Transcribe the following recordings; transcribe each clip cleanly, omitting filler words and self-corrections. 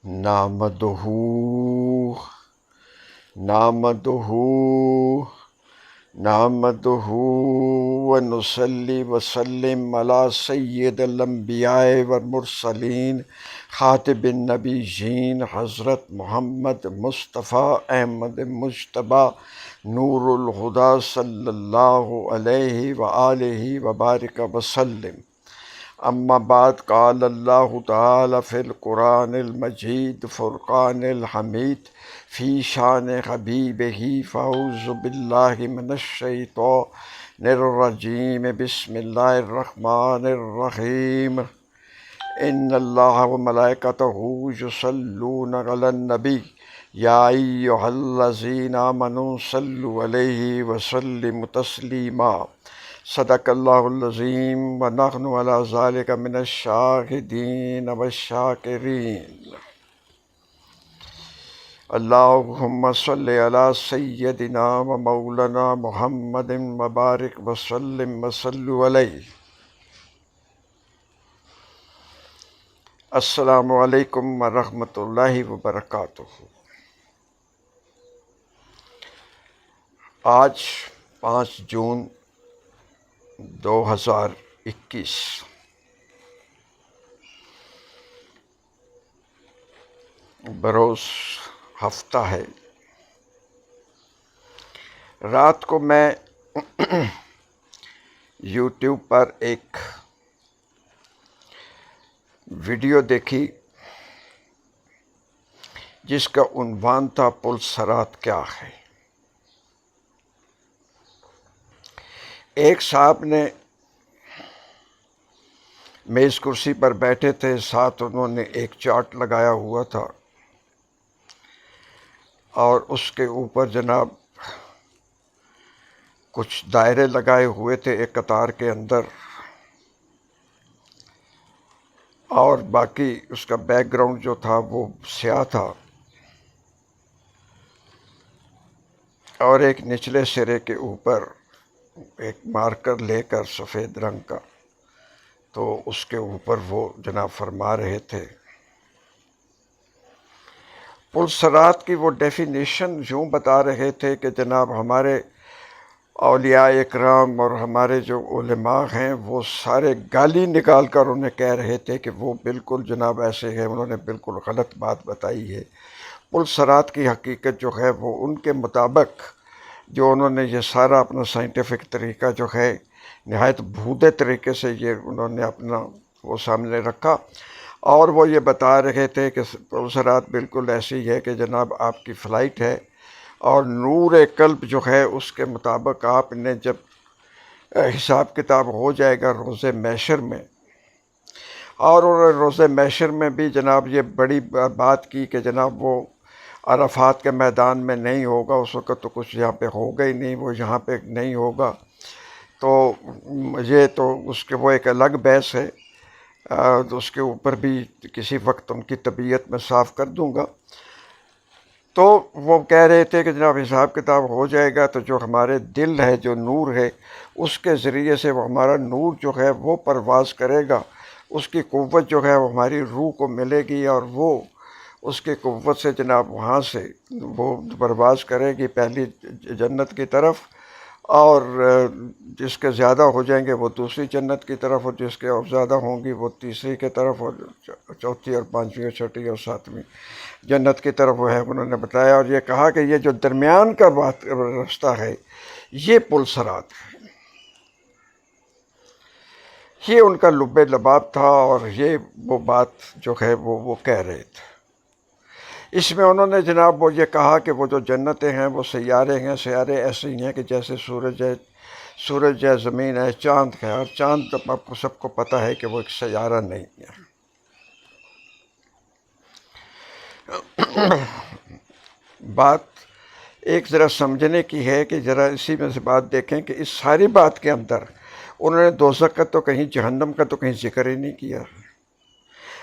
نحمدہ نحمدہ نحمدہ ونصلی وسلم علی سید الانبیاء والمرسلین خاتم النبیین حضرت محمد مصطفیٰ احمد مجتبی نور الہدیٰ صلی اللہ علیہ وآلہ وبارک وسلم۔ اما بعد، قال اللہ تعالی فی القرآن المجید فرقان الحمید فی شان حبیبہ فاعوذ باللہ من الشیطان الرجیم بسم اللہ الرحمن الرحیم۔ ان اللہ وملائکتہ یصلون علی النبی یا ایھا الذین آمنوا صلوا علیہ وسلموا تسلیما۔ صدق اللہ العظیم ونحن علی ذلک من الشاہدین والشاکرین۔ اللہم صلی علی سیدنا و مولانا محمد وبارک وسلم وصلوا علیہ۔ السلام علیکم ورحمۃ اللہ وبرکاتہ۔ آج 5 جون 2021 بروز ہفتہ ہے۔ رات کو میں یوٹیوب پر ایک ویڈیو دیکھی جس کا عنوان تھا پل صراط کیا ہے۔ ایک صاحب نے میز کرسی پر بیٹھے تھے، ساتھ انہوں نے ایک چارٹ لگایا ہوا تھا اور اس کے اوپر جناب کچھ دائرے لگائے ہوئے تھے ایک قطار کے اندر، اور باقی اس کا بیک گراؤنڈ جو تھا وہ سیاہ تھا، اور ایک نچلے سرے کے اوپر ایک مارکر لے کر سفید رنگ کا، تو اس کے اوپر وہ جناب فرما رہے تھے پل صراط کی وہ ڈیفینیشن یوں بتا رہے تھے کہ جناب ہمارے اولیاء اکرام اور ہمارے جو علماء ہیں وہ سارے گالی نکال کر انہیں کہہ رہے تھے کہ وہ بالکل جناب ایسے ہیں، انہوں نے بالکل غلط بات بتائی ہے۔ پل صراط کی حقیقت جو ہے وہ ان کے مطابق جو انہوں نے یہ سارا اپنا سائنٹیفک طریقہ جو ہے نہایت بھودے طریقے سے یہ انہوں نے اپنا وہ سامنے رکھا، اور وہ یہ بتا رہے تھے کہ پل صراط بالکل ایسی ہے کہ جناب آپ کی فلائٹ ہے، اور نور قلب جو ہے اس کے مطابق آپ نے جب حساب کتاب ہو جائے گا روز محشر میں، اور روز محشر میں بھی جناب یہ بڑی بات کی کہ جناب وہ عرفات کے میدان میں نہیں ہوگا، اس وقت تو کچھ یہاں پہ ہوگا ہی نہیں، وہ یہاں پہ نہیں ہوگا، تو یہ تو اس کے وہ ایک الگ بحث ہے، تو اس کے اوپر بھی کسی وقت ان کی طبیعت میں صاف کر دوں گا۔ تو وہ کہہ رہے تھے کہ جناب حساب کتاب ہو جائے گا تو جو ہمارے دل ہے، جو نور ہے، اس کے ذریعے سے وہ ہمارا نور جو ہے وہ پرواز کرے گا، اس کی قوت جو ہے وہ ہماری روح کو ملے گی، اور وہ اس کی قوت سے جناب وہاں سے وہ پرواز کرے گی پہلی جنت کی طرف، اور جس کے زیادہ ہو جائیں گے وہ دوسری جنت کی طرف، اور جس کے اور زیادہ ہوں گی وہ تیسری کی طرف، اور چوتھی اور پانچویں اور چھٹی اور ساتویں جنت کی طرف وہ ہے، انہوں نے بتایا۔ اور یہ کہا کہ یہ جو درمیان کا راستہ ہے یہ پل صراط ہے، یہ ان کا لب لباب تھا، اور یہ وہ بات جو ہے وہ کہہ رہے تھے۔ اس میں انہوں نے جناب وہ یہ کہا کہ وہ جو جنتیں ہیں وہ سیارے ہیں، سیارے ایسے ہی ہیں کہ جیسے سورج ہے، زمین ہے، چاند ہے، اور چاند آپ کو سب کو پتہ ہے کہ وہ ایک سیارہ نہیں ہے۔ بات ایک ذرا سمجھنے کی ہے کہ ذرا اسی میں سے بات دیکھیں کہ اس ساری بات کے اندر انہوں نے دوزخ کا تو کہیں، جہنم کا تو کہیں ذکر ہی نہیں کیا،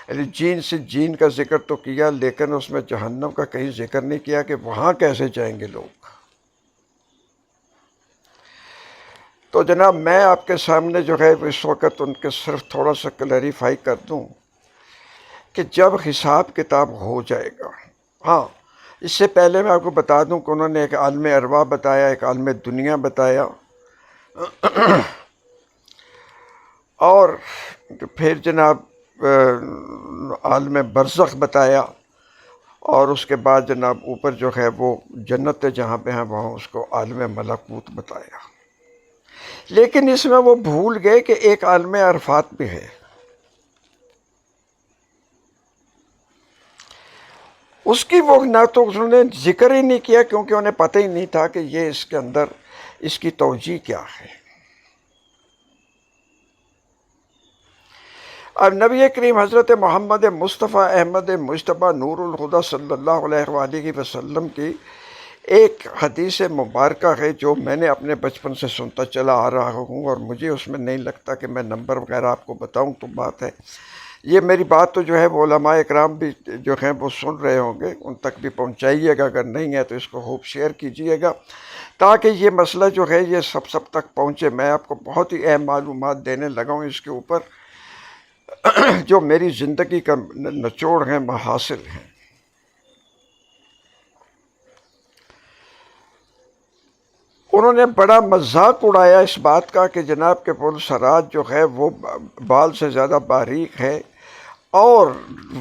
یعنی جین سے جین کا ذکر تو کیا، لیکن اس میں جہنم کا کہیں ذکر نہیں کیا کہ وہاں کیسے جائیں گے لوگ۔ تو جناب میں آپ کے سامنے جو ہے اس وقت ان کے صرف تھوڑا سا کلیریفائی کر دوں کہ جب حساب کتاب ہو جائے گا. ہاں، اس سے پہلے میں آپ کو بتا دوں کہ انہوں نے ایک عالم ارواح بتایا، ایک عالم دنیا بتایا، اور پھر جناب عالم برزخ بتایا، اور اس کے بعد جناب اوپر جو ہے وہ جنت جہاں پہ ہیں وہاں اس کو عالم ملکوت بتایا. لیکن اس میں وہ بھول گئے کہ ایک عالم عرفات بھی ہے. اس کی وہ نہ تو انہوں نے ذکر ہی نہیں کیا، کیونکہ انہیں پتہ ہی نہیں تھا کہ یہ اس کے اندر اس کی توجیہ کیا ہے. اب نبی کریم حضرت محمد مصطفیٰ احمد مجتبیٰ نور الہدیٰ صلی اللہ علیہ وآلہ وسلم کی ایک حدیث مبارکہ ہے جو میں نے اپنے بچپن سے سنتا چلا آ رہا ہوں، اور مجھے اس میں نہیں لگتا کہ میں نمبر وغیرہ آپ کو بتاؤں تو بات ہے. یہ میری بات تو جو ہے وہ علماء اکرام بھی جو ہیں وہ سن رہے ہوں گے، ان تک بھی پہنچائیے گا، اگر نہیں ہے تو اس کو خوب شیئر کیجیے گا تاکہ یہ مسئلہ جو ہے یہ سب تک پہنچے. میں آپ کو بہت ہی اہم معلومات دینے لگا ہوں اس کے اوپر، جو میری زندگی کا نچوڑ ہیں، محاصل ہیں. انہوں نے بڑا مذاق اڑایا اس بات کا کہ جناب کے پل سرات جو ہے وہ بال سے زیادہ باریک ہے اور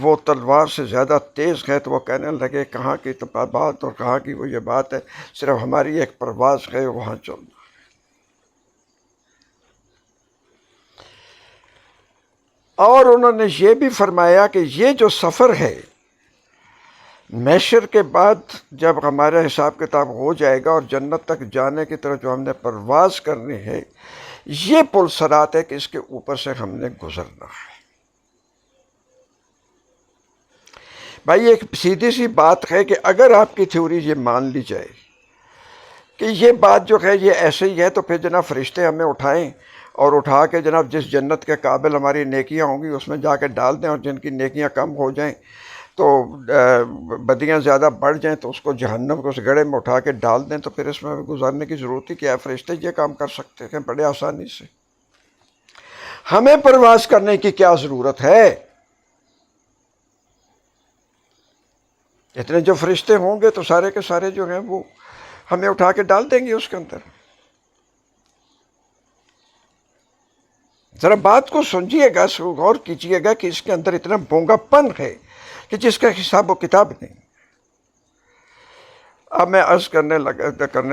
وہ تلوار سے زیادہ تیز ہے. تو وہ کہنے لگے کہاں کی تو بات اور کہاں کی وہ یہ بات ہے، صرف ہماری ایک پرواز ہے وہاں چلنا. اور انہوں نے یہ بھی فرمایا کہ یہ جو سفر ہے محشر کے بعد جب ہمارا حساب کتاب ہو جائے گا اور جنت تک جانے کی طرف جو ہم نے پرواز کرنی ہے، یہ پل صراط ہے کہ اس کے اوپر سے ہم نے گزرنا ہے. بھائی ایک سیدھی سی بات ہے کہ اگر آپ کی تھیوری یہ مان لی جائے کہ یہ بات جو ہے یہ ایسے ہی ہے، تو پھر جناب فرشتے ہمیں اٹھائیں اور اٹھا کے جناب جس جنت کے قابل ہماری نیکیاں ہوں گی اس میں جا کے ڈال دیں، اور جن کی نیکیاں کم ہو جائیں تو بدیاں زیادہ بڑھ جائیں تو اس کو جہنم کو اس گڑھے میں اٹھا کے ڈال دیں. تو پھر اس میں گزارنے کی ضرورت ہی کیا ہے؟ فرشتے یہ کام کر سکتے ہیں بڑے آسانی سے. ہمیں پرواز کرنے کی کیا ضرورت ہے؟ اتنے جو فرشتے ہوں گے تو سارے کے سارے جو ہیں وہ ہمیں اٹھا کے ڈال دیں گے اس کے اندر. ذرا بات کو سمجھیے گا، غور کیجیے گا کہ اس کے اندر اتنا بونگا پن ہے کہ جس کا حساب و کتاب نہیں. اب میں عرض کرنے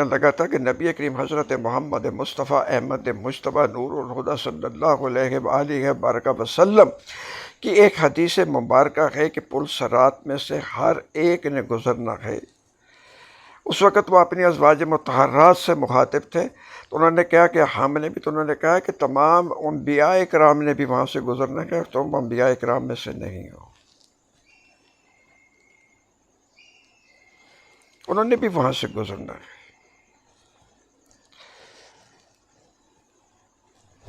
لگا تھا کہ نبی کریم حضرت محمد مصطفیٰ احمد مجتبیٰ نور الہدیٰ صلی اللہ علیہ وآلہ وبارک وسلم کی ایک حدیث مبارکہ ہے کہ پل صراط میں سے ہر ایک نے گزرنا ہے. اس وقت وہ اپنی ازواج مطہرات سے مخاطب تھے، تو انہوں نے کہا کہ ہم نے بھی، تو انہوں نے کہا کہ تمام انبیاء کرام نے بھی وہاں سے گزرنا ہے، تم انبیاء کرام میں سے نہیں ہو. انہوں نے بھی وہاں سے گزرنا ہے.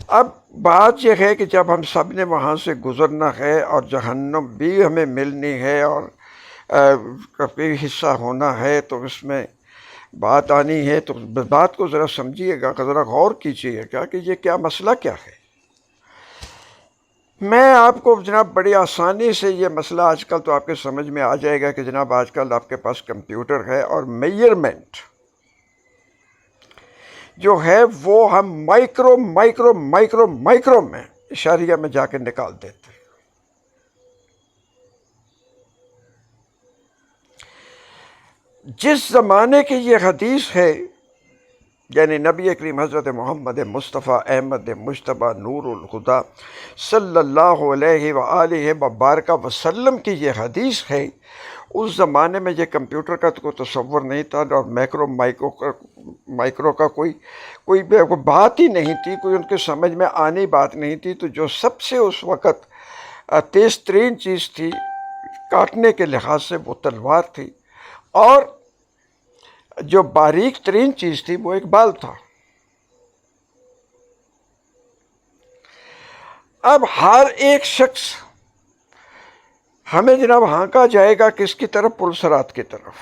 اب بات یہ ہے کہ جب ہم سب نے وہاں سے گزرنا ہے اور جہنم بھی ہمیں ملنی ہے اور کبھی حصہ ہونا ہے، تو اس میں بات آنی ہے. تو بات کو ذرا سمجھیے گا، ذرا غور کیجیے گا کہ یہ کیا مسئلہ کیا ہے. میں آپ کو جناب بڑی آسانی سے یہ مسئلہ آج کل تو آپ کے سمجھ میں آ جائے گا کہ جناب آج کل آپ کے پاس کمپیوٹر ہے اور میئرمنٹ جو ہے وہ ہم مائکرو مائکرو مائکرو مائکرو میں اشاریہ میں جا کے نکال دیتے. جس زمانے کی یہ حدیث ہے، یعنی نبی کریم حضرت محمد مصطفیٰ احمد مجتبیٰ نور الہدیٰ صلی اللہ علیہ وآلہ وبارک وسلم کی یہ حدیث ہے، اس زمانے میں یہ کمپیوٹر کا تو کوئی تصور نہیں تھا، اور مائکرو کا کوئی بات ہی نہیں تھی، کوئی ان کے سمجھ میں آنی بات نہیں تھی. تو جو سب سے اس وقت تیز ترین چیز تھی کاٹنے کے لحاظ سے وہ تلوار تھی، اور جو باریک ترین چیز تھی وہ ایک بال تھا. اب ہر ایک شخص ہمیں جناب ہانکا جائے گا کس کی طرف؟ پل صراط کی طرف.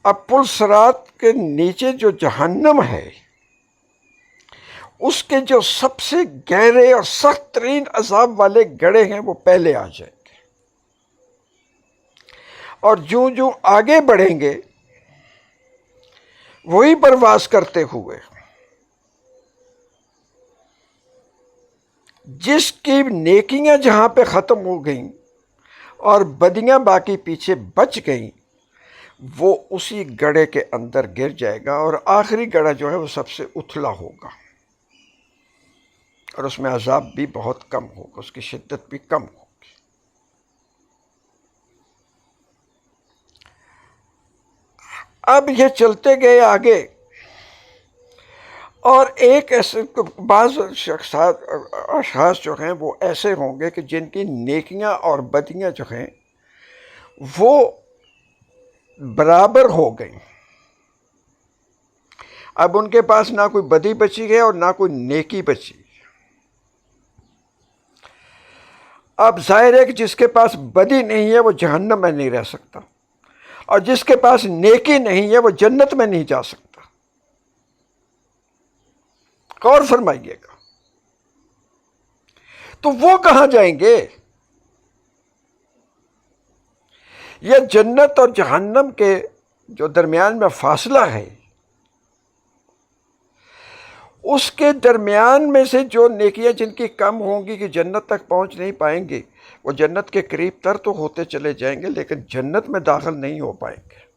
اب پل صراط کے نیچے جو جہنم ہے اس کے جو سب سے گہرے اور سخت ترین عذاب والے گڑھے ہیں وہ پہلے آ جائیں گے، اور جو جو آگے بڑھیں گے وہی پرواز کرتے ہوئے جس کی نیکیاں جہاں پہ ختم ہو گئیں اور بدیاں باقی پیچھے بچ گئیں، وہ اسی گڑھے کے اندر گر جائے گا، اور آخری گڑھا جو ہے وہ سب سے اتھلا ہوگا، اور اس میں عذاب بھی بہت کم ہوگا، اس کی شدت بھی کم ہوگی۔ اب یہ چلتے گئے آگے، اور ایک ایسے بعض اشخاص جو ہیں وہ ایسے ہوں گے کہ جن کی نیکیاں اور بدیاں جو ہیں وہ برابر ہو گئیں، اب ان کے پاس نہ کوئی بدی بچی ہے اور نہ کوئی نیکی بچی۔ اب ظاہر ہے کہ جس کے پاس بدی نہیں ہے وہ جہنم میں نہیں رہ سکتا، اور جس کے پاس نیکی نہیں ہے وہ جنت میں نہیں جا سکتا۔ غور فرمائیے گا، تو وہ کہاں جائیں گے؟ یہ جنت اور جہنم کے جو درمیان میں فاصلہ ہے، اس کے درمیان میں سے جو نیکیاں جن کی کم ہوں گی کہ جنت تک پہنچ نہیں پائیں گے، وہ جنت کے قریب تر تو ہوتے چلے جائیں گے لیکن جنت میں داخل نہیں ہو پائیں گے،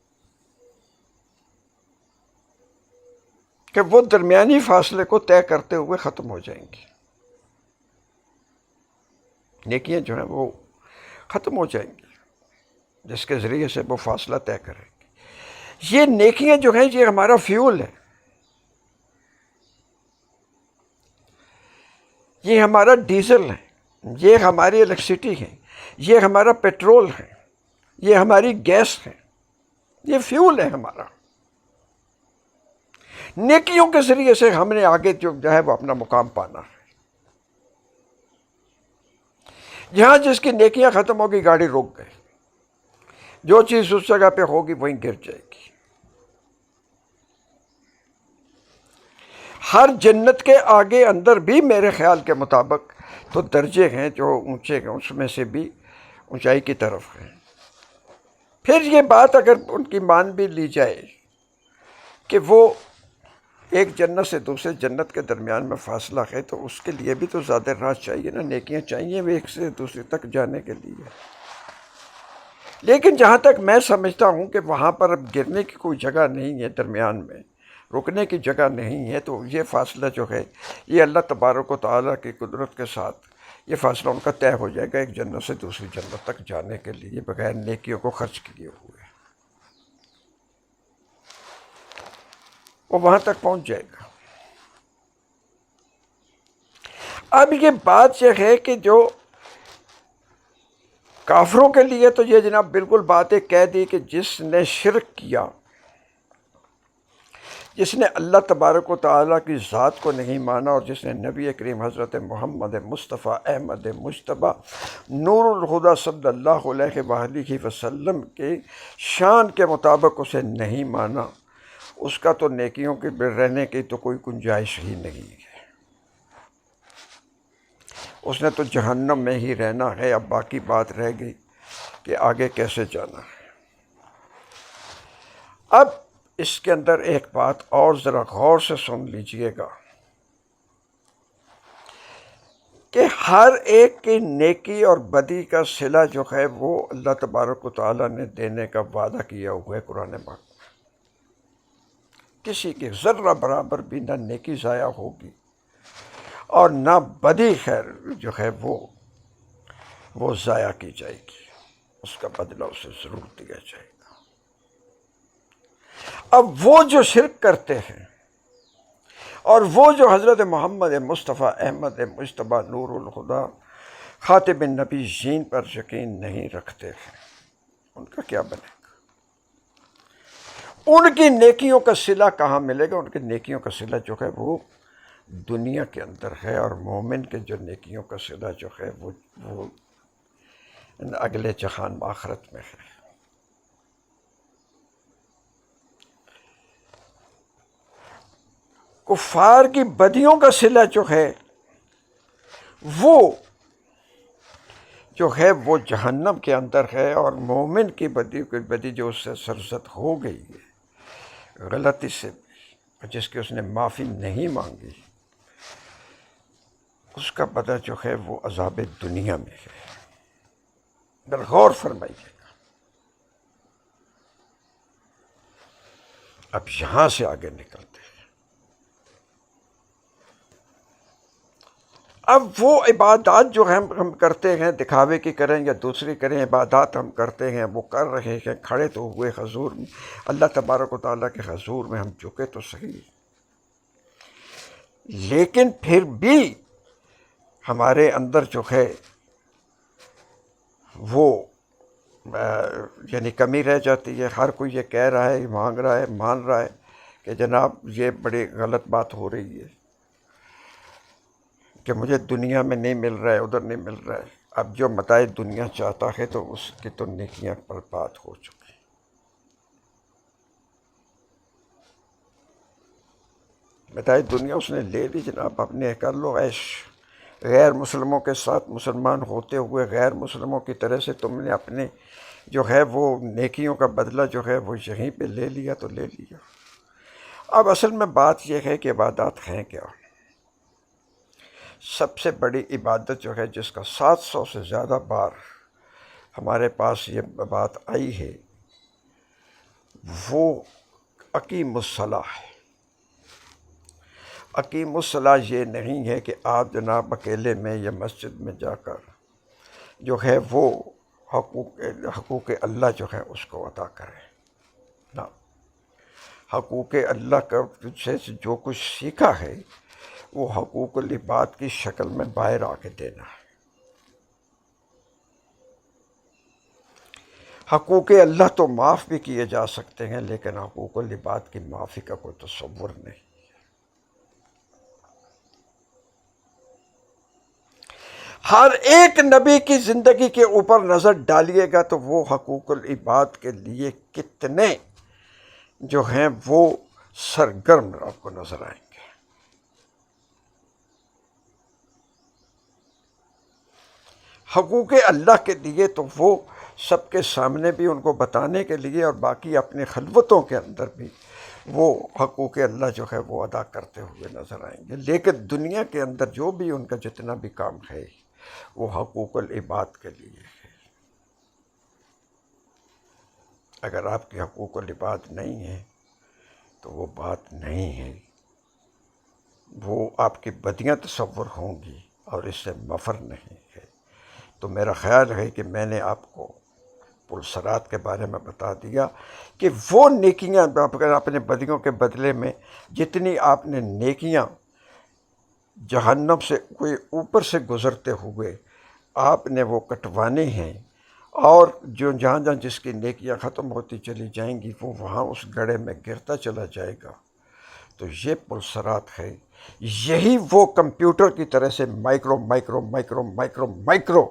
کہ وہ درمیانی فاصلے کو طے کرتے ہوئے ختم ہو جائیں گی۔ نیکیاں جو ہیں وہ ختم ہو جائیں گی جس کے ذریعے سے وہ فاصلہ طے کریں گی۔ یہ نیکیاں جو ہیں یہ ہمارا فیول ہے، یہ ہمارا ڈیزل ہے، یہ ہماری الیکٹریسٹی ہے، یہ ہمارا پیٹرول ہے، یہ ہماری گیس ہے، یہ فیول ہے ہمارا۔ نیکیوں کے ذریعے سے ہم نے آگے جو ہے وہ اپنا مقام پانا ہے۔ جہاں جس کی نیکیاں ختم ہوگی گاڑی روک گئے، جو چیز اس جگہ پہ ہوگی وہیں گر جائے گی۔ ہر جنت کے آگے اندر بھی میرے خیال کے مطابق تو درجے ہیں جو اونچے ہیں، اس میں سے بھی اونچائی کی طرف ہیں۔ پھر یہ بات اگر ان کی مان بھی لی جائے کہ وہ ایک جنت سے دوسرے جنت کے درمیان میں فاصلہ ہے، تو اس کے لیے بھی تو زیادہ راہ چاہیے نا، نیکیاں چاہیے وہ ایک سے دوسرے تک جانے کے لیے۔ لیکن جہاں تک میں سمجھتا ہوں کہ وہاں پر اب گرنے کی کوئی جگہ نہیں ہے، درمیان میں رکنے کی جگہ نہیں ہے، تو یہ فاصلہ جو ہے یہ اللہ تبارک و تعالیٰ کی قدرت کے ساتھ یہ فاصلہ ان کا طے ہو جائے گا، ایک جنت سے دوسری جنت تک جانے کے لیے بغیر نیکیوں کو خرچ کیے ہوئے وہ وہاں تک پہنچ جائے گا۔ اب یہ بات یہ ہے کہ جو کافروں کے لیے تو یہ جناب بالکل باتیں کہہ دی کہ جس نے شرک کیا، جس نے اللہ تبارک و تعالیٰ کی ذات کو نہیں مانا، اور جس نے نبی کریم حضرت محمد مصطفیٰ احمد مجتبیٰ نور الہدیٰ صلی اللہ علیہ وآلہ وسلم کے شان کے مطابق اسے نہیں مانا، اس کا تو نیکیوں کے رہنے کی تو کوئی گنجائش ہی نہیں ہے، اس نے تو جہنم میں ہی رہنا ہے۔ اب باقی بات رہ گئی کہ آگے کیسے جانا ہے۔ اب اس کے اندر ایک بات اور ذرا غور سے سن لیجئے گا کہ ہر ایک کی نیکی اور بدی کا صلہ جو ہے وہ اللہ تبارک و تعالیٰ نے دینے کا وعدہ کیا ہوا ہے قرآن پاک میں۔ کسی کی ذرہ برابر بھی نہ نیکی ضائع ہوگی اور نہ بدی خیر جو ہے وہ ضائع کی جائے گی، اس کا بدلہ اسے ضرور دیا جائے گا۔ اب وہ جو شرک کرتے ہیں اور وہ جو حضرت محمد مصطفیٰ احمد مجتبیٰ نور الہدیٰ خاتم النبیین پر یقین نہیں رکھتے ہیں، ان کا کیا بنے گا؟ ان کی نیکیوں کا صلہ کہاں ملے گا؟ ان کی نیکیوں کا صلہ جو ہے وہ دنیا کے اندر ہے، اور مومن کے جو نیکیوں کا صلہ جو ہے وہ اگلے جہان آخرت میں ہے۔ کفار کی بدیوں کا صلہ جو ہے وہ جہنم کے اندر ہے، اور مومن کی بدی جو اس سے سرزد ہو گئی ہے غلطی سے، جس کی اس نے معافی نہیں مانگی، اس کا بدلہ جو ہے وہ عذاب دنیا میں ہے۔ در غور فرمائیے گا۔ اب یہاں سے آگے نکلتے ہیں۔ اب وہ عبادات جو ہم کرتے ہیں، دکھاوے کی کریں یا دوسری کریں، عبادات ہم کرتے ہیں، وہ کر رہے ہیں، کھڑے تو ہوئے حضور میں، اللہ تبارک و تعالیٰ کے حضور میں ہم جھکے تو صحیح، لیکن پھر بھی ہمارے اندر جو ہے وہ یعنی کمی رہ جاتی ہے۔ ہر کوئی یہ کہہ رہا ہے، مانگ رہا ہے، مان رہا ہے کہ جناب یہ بڑی غلط بات ہو رہی ہے کہ مجھے دنیا میں نہیں مل رہا ہے، ادھر نہیں مل رہا ہے۔ اب جو متاع دنیا چاہتا ہے تو اس کی تو نیکیاں برباد ہو چکی۔ متاع دنیا اس نے لے لی جناب، اپنے کر لو عیش۔ غیر مسلموں کے ساتھ مسلمان ہوتے ہوئے غیر مسلموں کی طرح سے تم نے اپنے جو ہے وہ نیکیوں کا بدلہ جو ہے وہ یہیں پہ لے لیا تو لے لیا۔ اب اصل میں بات یہ ہے کہ عبادات ہیں کیا؟ سب سے بڑی عبادت جو ہے، جس کا 700 سے زیادہ بار ہمارے پاس یہ بات آئی ہے، وہ اقیم الصلاۃ ہے۔ اقیم الصلاۃ یہ نہیں ہے کہ آپ جناب اکیلے میں یا مسجد میں جا کر جو ہے وہ حقوق اللہ جو ہے اس کو ادا کریں۔ نہ، حقوق اللہ کا سے جو کچھ سیکھا ہے وہ حقوق العباد کی شکل میں باہر آ کے دینا ہے۔ حقوق اللہ تو معاف بھی کیے جا سکتے ہیں، لیکن حقوق العباد کی معافی کا کوئی تصور نہیں۔ ہر ایک نبی کی زندگی کے اوپر نظر ڈالیے گا تو وہ حقوق العباد کے لیے کتنے جو ہیں وہ سرگرم آپ کو نظر آئیں گے۔ حقوق اللہ کے لیے تو وہ سب کے سامنے بھی ان کو بتانے کے لیے، اور باقی اپنے خلوتوں کے اندر بھی وہ حقوق اللہ جو ہے وہ ادا کرتے ہوئے نظر آئیں گے۔ لیکن دنیا کے اندر جو بھی ان کا جتنا بھی کام ہے وہ حقوق العباد کے لیے ہے۔ اگر آپ کے حقوق العباد نہیں ہیں تو وہ بات نہیں ہے، وہ آپ کی بدیاں تصور ہوں گی اور اس سے مفر نہیں ہے۔ تو میرا خیال ہے کہ میں نے آپ کو پلسرات کے بارے میں بتا دیا کہ وہ نیکیاں اپنے بدیوں کے بدلے میں جتنی آپ نے نیکیاں جہنم سے کوئی اوپر سے گزرتے ہوئے آپ نے وہ کٹوانے ہیں، اور جو جہاں جہاں جس کی نیکیاں ختم ہوتی چلی جائیں گی وہ وہاں اس گڑھے میں گرتا چلا جائے گا۔ تو یہ پلسرات ہے، یہی وہ کمپیوٹر کی طرح سے micro micro micro micro micro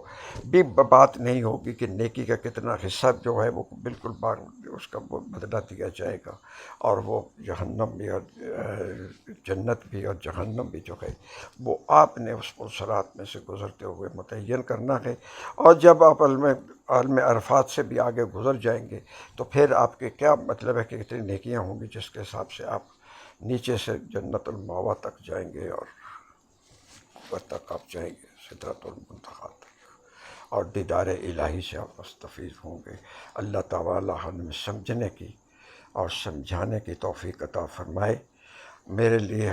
بھی بات نہیں ہوگی کہ نیکی کا کتنا حصہ جو ہے وہ بالکل اس کا بدلہ دیا جائے گا، اور وہ جہنم بھی اور جنت بھی اور جہنم بھی جو ہے وہ آپ نے اس پلسرات میں سے گزرتے ہوئے متعین کرنا ہے۔ اور جب آپ عالم عرفات سے بھی آگے گزر جائیں گے تو پھر آپ کے کیا مطلب ہے کہ کتنی نیکیاں ہوں گی جس کے حساب سے آپ نیچے سے جنت المأویٰ تک جائیں گے اور اوپر تک آپ جائیں گے سدرۃ المنتہیٰ تک، اور دیدار الہی سے آپ مستفیض ہوں گے۔ اللہ تعالیٰ ہمیں سمجھنے کی اور سمجھانے کی توفیق عطا فرمائے۔ میرے لیے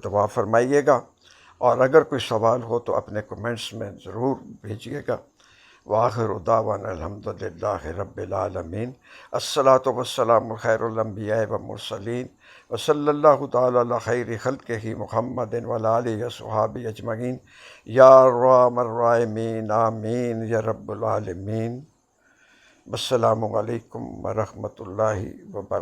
دعا فرمائیے گا، اور اگر کوئی سوال ہو تو اپنے کمنٹس میں ضرور بھیجیے گا۔ وآخر دعوانا الحمد للہ رب العالمین۔ الصلاۃ والسلام خیر الانبیاء والمرسلین، وصلی اللہ تعالی علی خیر خلقہ محمد وعلی آلہ وصحبہ اجمعین، یا ارحم الراحمین آمین یا رب العالمین۔ السلام علیکم ورحمۃ اللہ وبرکاتہ۔